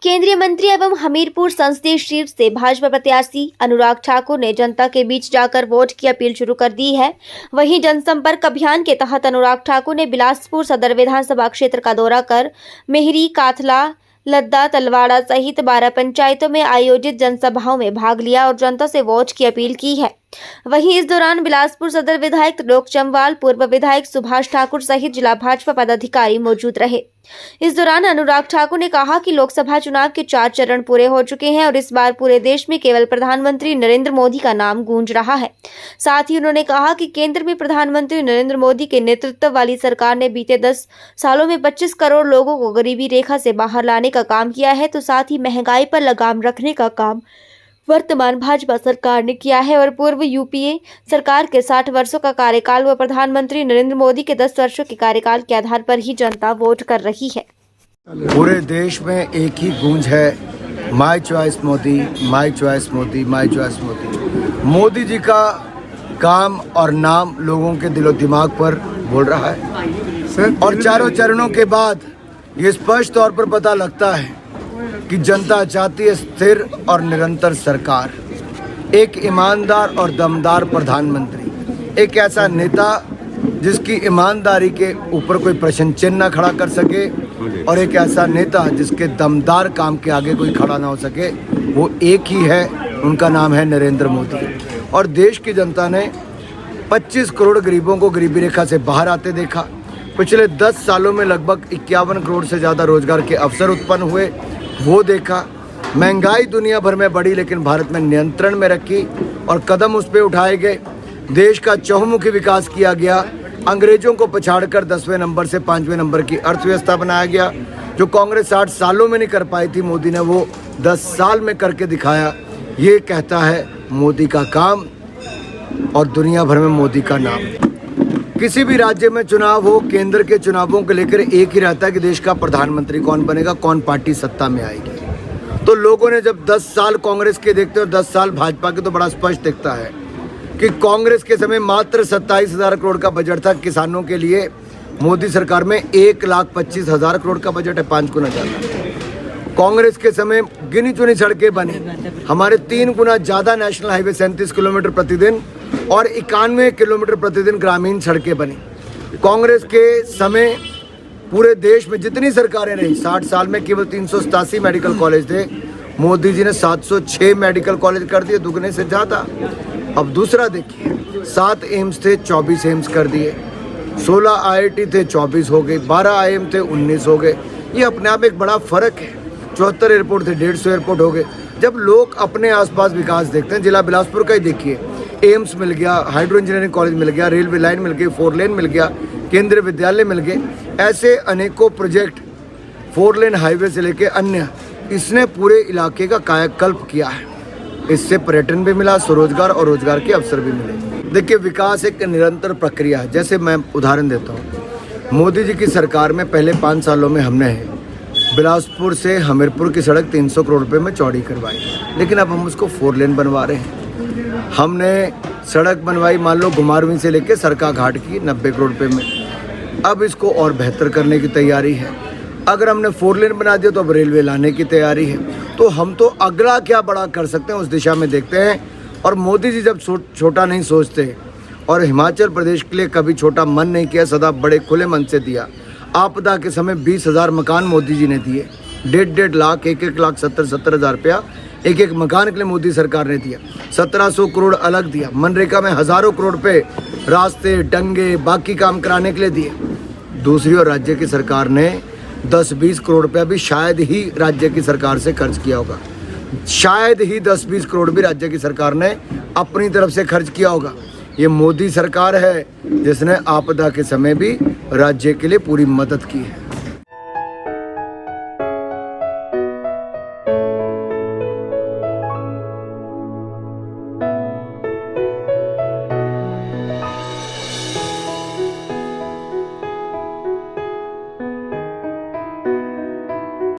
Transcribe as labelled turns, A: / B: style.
A: केंद्रीय मंत्री एवं हमीरपुर संसदीय सीट से भाजपा प्रत्याशी अनुराग ठाकुर ने जनता के बीच जाकर वोट की अपील शुरू कर दी है। वहीं जनसंपर्क अभियान के तहत अनुराग ठाकुर ने बिलासपुर सदर विधानसभा क्षेत्र का दौरा कर मेहरी, काथला, लद्दा, तलवाड़ा सहित 12 पंचायतों में आयोजित जनसभाओं में भाग लिया और जनता से वोट की अपील की है। वहीं इस दौरान बिलासपुर सदर विधायक त्रिलोक जम्वाल, पूर्व विधायक सुभाष ठाकुर सहित जिला भाजपा पदाधिकारी मौजूद रहे। इस दौरान अनुराग ठाकुर ने कहा कि लोकसभा चुनाव के 4 चरण पूरे हो चुके हैं और इस बार पूरे देश में केवल प्रधानमंत्री नरेंद्र मोदी का नाम गूंज रहा है। साथ ही उन्होंने कहा कि केंद्र में प्रधानमंत्री नरेंद्र मोदी के नेतृत्व वाली सरकार ने बीते 10 सालों में 25 करोड़ लोगों को गरीबी रेखा से बाहर लाने का काम किया है, तो साथ ही महंगाई पर लगाम रखने का काम वर्तमान भाजपा सरकार ने किया है और पूर्व यूपीए सरकार के 60 वर्षों का कार्यकाल व प्रधानमंत्री नरेंद्र मोदी के 10 वर्षों के कार्यकाल के आधार पर ही जनता वोट कर रही है।
B: पूरे देश में एक ही गूंज है, my choice Modi, my choice Modi, my choice Modi. Modi ji का काम और नाम लोगों के दिलो दिमाग पर बोल रहा है और चारों चरणों के बाद ये स्पष्ट तौर पर पता लगता है कि जनता चाहती है स्थिर और निरंतर सरकार, एक ईमानदार और दमदार प्रधानमंत्री, एक ऐसा नेता जिसकी ईमानदारी के ऊपर कोई प्रश्न चिन्ह न खड़ा कर सके और एक ऐसा नेता जिसके दमदार काम के आगे कोई खड़ा ना हो सके। वो एक ही है, उनका नाम है नरेंद्र मोदी। और देश की जनता ने 25 करोड़ गरीबों को गरीबी रेखा से बाहर आते देखा। पिछले 10 सालों में लगभग 51 करोड़ से ज़्यादा रोजगार के अवसर उत्पन्न हुए, वो देखा। महंगाई दुनिया भर में बढ़ी लेकिन भारत में नियंत्रण में रखी और कदम उस पर उठाए गए। देश का चहुमुखी विकास किया गया। अंग्रेजों को पछाड़कर 10वें नंबर से 5वें नंबर की अर्थव्यवस्था बनाया गया। जो कांग्रेस 60 सालों में नहीं कर पाई थी, मोदी ने वो 10 साल में करके दिखाया। ये कहता है मोदी का काम और दुनिया भर में मोदी का नाम। किसी भी राज्य में चुनाव हो, केंद्र के चुनावों को लेकर एक ही रहता है कि देश का प्रधानमंत्री कौन बनेगा, कौन पार्टी सत्ता में आएगी। तो लोगों ने जब 10 साल कांग्रेस के देखते और 10 साल भाजपा के, तो बड़ा स्पष्ट दिखता है कि कांग्रेस के समय मात्र 27,000 करोड़ का बजट था किसानों के लिए। मोदी सरकार में 1,25,000 करोड़ का बजट है, 5 गुना ज़्यादा। कांग्रेस के समय गिनी चुनी सड़कें बनी, हमारे 3 गुना ज़्यादा नेशनल हाईवे 37 किलोमीटर प्रतिदिन और 91 किलोमीटर प्रतिदिन ग्रामीण सड़कें बनी। कांग्रेस के समय पूरे देश में जितनी सरकारें रही, 60 साल में केवल 387 मेडिकल कॉलेज थे। मोदी जी ने 706 मेडिकल कॉलेज कर दिए, दुगने से ज़्यादा। अब दूसरा देखिए, 7 एम्स थे, 24 एम्स कर दिए। 16 IIT थे, 24 हो गए। 12 IIM थे, 19 हो गए। ये अपने आप एक बड़ा फ़र्क है। 74 एयरपोर्ट थे, 150 एयरपोर्ट हो गए। जब लोग अपने आसपास विकास देखते हैं, जिला बिलासपुर का ही देखिए, एम्स मिल गया, हाइड्रो इंजीनियरिंग कॉलेज मिल गया, रेलवे लाइन मिल गई, 4 लेन मिल गया, केंद्रीय विद्यालय मिल गए। ऐसे अनेकों प्रोजेक्ट 4 लेन हाईवे से लेके अन्य, इसने पूरे इलाके का कायाकल्प किया है। इससे पर्यटन भी मिला, स्वरोजगार और रोजगार के अवसर भी मिले। देखिए, विकास एक निरंतर प्रक्रिया है। जैसे मैं उदाहरण देता हूँ, मोदी जी की सरकार में पहले 5 सालों में हमने बिलासपुर से हमीरपुर की सड़क 300 करोड़ रुपये में चौड़ी करवाई, लेकिन अब हम उसको 4 लेन बनवा रहे हैं। हमने सड़क बनवाई, मान लो घुमारवीं से लेके सरका घाट की 90 करोड़ रुपये में। अब इसको और बेहतर करने की तैयारी है। अगर हमने 4 लेन बना दिया तो अब रेलवे लाने की तैयारी है। तो हम तो अगला क्या बड़ा कर सकते हैं, उस दिशा में देखते हैं। और मोदी जी जब छोटा नहीं सोचते, और हिमाचल प्रदेश के लिए कभी छोटा मन नहीं किया, सदा बड़े खुले मन से दिया। आपदा के समय 20,000 मकान मोदी जी ने दिए, 1.5 लाख, 1 लाख 70 हज़ार रुपया एक मकान के लिए मोदी सरकार ने दिया। 1700 करोड़ अलग दिया। मनरेगा में हज़ारों करोड़ रुपये रास्ते, डंगे, बाकी काम कराने के लिए दिए। दूसरी ओर राज्य की सरकार ने 10-20 करोड़ रुपया भी शायद ही राज्य की सरकार से खर्च किया होगा। शायद ही 10-20 करोड़ भी राज्य की सरकार ने अपनी तरफ से खर्च किया होगा। ये मोदी सरकार है जिसने आपदा के समय भी राज्य के लिए पूरी मदद की है।